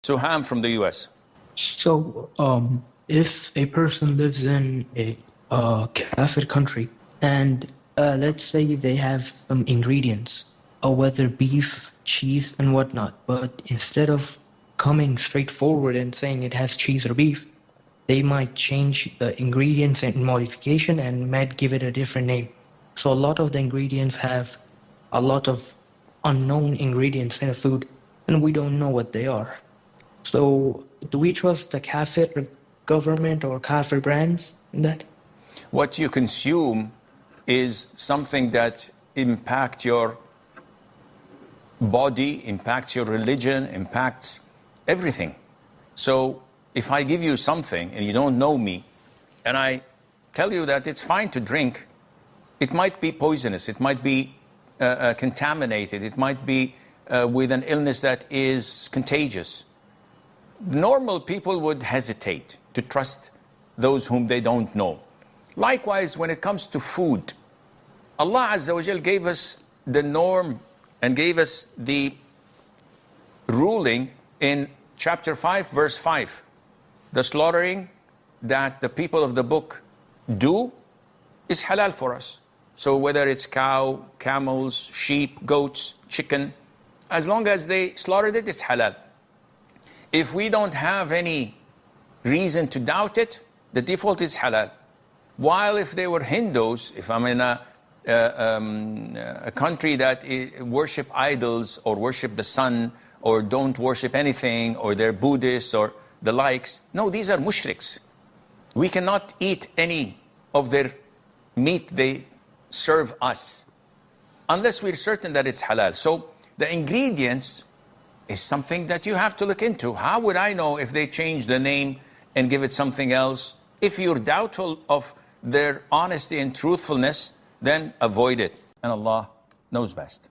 So ham from the US. So, if a person lives in a Kafir country and let's say they have some ingredients, or whether beef, cheese, and whatnot, but instead of coming straight forward and saying it has cheese or beef, they might change the ingredients and modification and might give it a different name. So a lot of the ingredients have a lot of unknown ingredients in a food, and we don't know what they are. So do we trust the Kafir government or Kafir brands in that? What you consume is something that impacts your body, impacts your religion, impacts everything. So if I give you something and you don't know me, and I tell you that it's fine to drink, it might be poisonous, it might be contaminated, it might be with an illness that is contagious. Normal people would hesitate to trust those whom they don't know. Likewise, when it comes to food, Allah Azza wa Jal gave us the norm and gave us the ruling in chapter 5, verse 5. The slaughtering that the people of the book do is halal for us. So whether it's cow, camels, sheep, goats, chicken, as long as they slaughtered it, it's halal. If we don't have any reason to doubt it, the default is halal. While if they were Hindus, if I'm in a country that worship idols or worship the sun or don't worship anything, or they're Buddhists or the likes, no, these are mushriks. We cannot eat any of their meat they serve us unless we're certain that it's halal. So the ingredients is something that you have to look into. How would I know if they change the name and give it something else? If you're doubtful of their honesty and truthfulness, then avoid it. And Allah knows best.